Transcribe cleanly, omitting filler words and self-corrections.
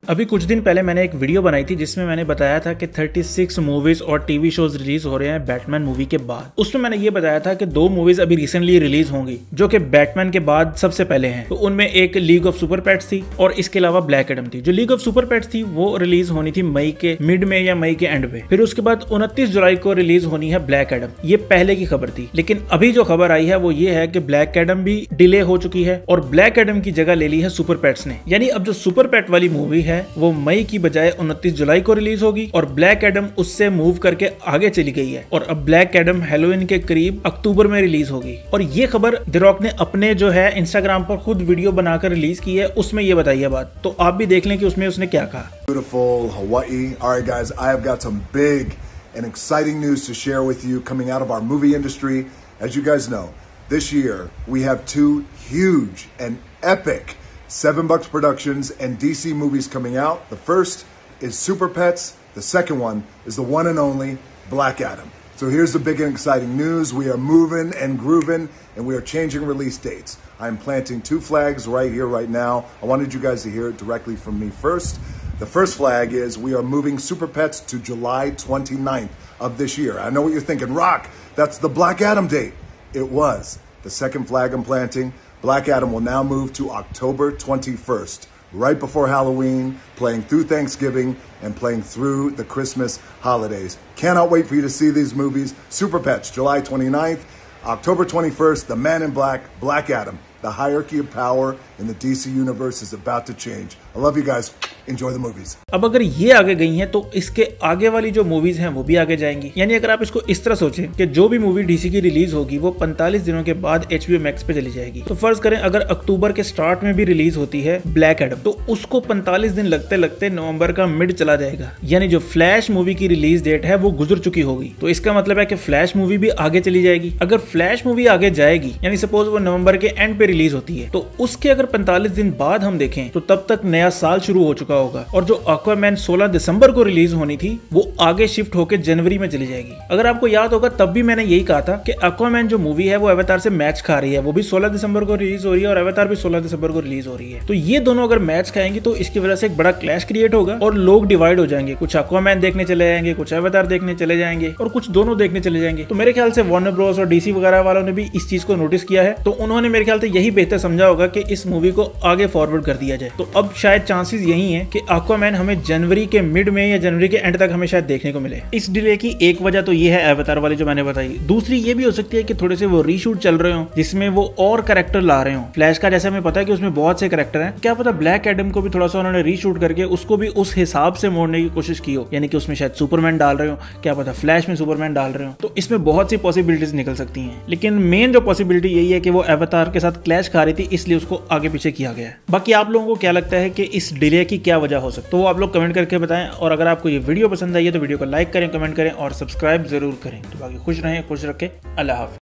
अभी कुछ दिन पहले मैंने एक वीडियो बनाई थी जिसमें मैंने बताया था कि 36 मूवीज और टीवी शोज रिलीज हो रहे हैं बैटमैन मूवी के बाद। उसमें मैंने ये बताया था कि 2 मूवीज अभी रिसेंटली रिलीज होंगी जो कि बैटमैन के बाद सबसे पहले हैं। तो उनमें एक लीग ऑफ सुपर पेट्स थी और इसके अलावा ब्लैक एडम थी। जो लीग ऑफ सुपर पेट्स थी वो रिलीज होनी थी मई के मिड में या मई के एंड में। फिर उसके बाद 29 जुलाई को रिलीज होनी है ब्लैक एडम। ये पहले की खबर थी, लेकिन अभी जो खबर आई है वो ये है कि ब्लैक एडम भी डिले हो चुकी है और ब्लैक एडम की जगह ले ली है सुपर पेट्स ने। यानी अब जो सुपर पेट वाली मूवी है वो मई की बजाय 29 जुलाई को रिलीज होगी और ब्लैक एडम उससे मूव करके आगे चली गई है और अब ब्लैक एडम हैलोवीन के करीब अक्टूबर में रिलीज होगी। और ये खबर द रॉक ने अपने जो है इंस्टाग्राम पर खुद वीडियो बनाकर रिलीज की है, उसमें ये बताई है बात। तो आप भी देख लें कि उसमें उसने क्या कहा। Beautiful Hawaii. All right, guys, I have got some big and exciting news to share with you coming out of our movie industry. As you guys know, this year we have 2 huge and epic 7 Bucks Productions and DC movies coming out. The first is Super Pets. The second one is the one and only Black Adam. So here's the big and exciting news. We are moving and grooving and we are changing release dates. I'm planting 2 flags right here, right now. I wanted you guys to hear it directly from me first. The first flag is we are moving Super Pets to July 29th of this year. I know what you're thinking. Rock, that's the Black Adam date. It was. The second flag I'm planting, Black Adam will now move to October 21st, right before Halloween, playing through Thanksgiving and playing through the Christmas holidays. Cannot wait for you to see these movies. Super Pets, July 29th, October 21st, The Man in Black, Black Adam. The hierarchy of power in the DC universe is about to change. I love you guys. Enjoy the movies. अब अगर ये आगे गई हैं तो इसके आगे वाली जो मूवीज हैं वो भी आगे जाएंगी। यानी अगर आप इसको इस तरह सोचें कि जो भी मूवी डीसी की रिलीज होगी वो 45 दिनों के बाद HBO Max पे चली जाएगी। तो फर्ज करें अगर अक्टूबर के स्टार्ट में भी रिलीज होती है ब्लैक एडम, तो उसको 45 दिन लगते लगते नवंबर का मिड चला जाएगा। यानी जो फ्लैश मूवी की रिलीज डेट है वो गुजर चुकी होगी। तो इसका मतलब है कि फ्लैश मूवी भी आगे चली जाएगी। अगर फ्लैश मूवी आगे जाएगी, यानी सपोज वो नवंबर के एंड पे रिलीज होती है, तो उसके अगर 45 दिन बाद हम देखें तो तब तक नया साल शुरू हो चुका होगा और जो एक्वामैन 16 दिसंबर को रिलीज होनी थी वो आगे शिफ्ट होकर जनवरी में चली जाएगी। अगर आपको याद होगा तब भी मैंने यही कहा था कि एक्वामैन जो मूवी है वो अवतार से मैच खा रही है। वो भी 16 दिसंबर को रिलीज हो रही है और अवतार भी 16 दिसंबर को रिलीज हो रही है। तो ये दोनों अगर मैच खाएंगे तो इसकी वजह से एक बड़ा क्लैश क्रिएट होगा और लोग डिवाइड हो जाएंगे। कुछ एक्वामैन देखने चले जाएंगे, कुछ अवतार देखने चले जाएंगे और कुछ दोनों देखने चले जाएंगे। तो मेरे ख्याल से वार्नर ब्रोस और डीसी वगैरह वालों ने भी इस चीज को नोटिस किया है, तो उन्होंने मेरे ख्याल से यही बेहतर समझा होगा कि इस मूवी को आगे फॉरवर्ड कर दिया जाए। तो अब शायद चांसेस यही है कि एक्वामैन हमें जनवरी के मिड में या जनवरी के एंड तक हमें शायद देखने को मिले। इस डिले की एक वजह तो ये है अवतार वाली जो मैंने बताई। दूसरी ये भी हो सकती है कि थोड़े से वो रीशूट चल रहे हो जिसमें वो और कैरेक्टर ला रहे हो। फ्लैश का जैसे हमें पता है कि उसमें बहुत से कैरेक्टर हैं, क्या पता ब्लैक एडम को भी थोड़ा सा उन्होंने रीशूट करके उसको भी उस हिसाब से मोड़ने की कोशिश की हो। यानी कि उसमें शायद सुपरमैन डाल रहे हो, क्या पता फ्लैश में सुपरमैन डाल रहे हो। तो इसमें बहुत सी पॉसिबिलिटीज निकल सकती हैं, लेकिन मेन जो पॉसिबिलिटी यही है कि वो अवतार के साथ क्लैश खा रही थी, इसलिए उसको आगे पीछे किया गया है। बाकी आप लोगों को क्या लगता है कि इस डिले की क्या वजह हो सकती है, तो वो आप लोग कमेंट करके बताएं। और अगर आपको ये वीडियो पसंद आई है तो वीडियो को लाइक करें, कमेंट करें और सब्सक्राइब जरूर करें। तो बाकी खुश रहें, खुश रखें। अल्लाह हाफ़िज़।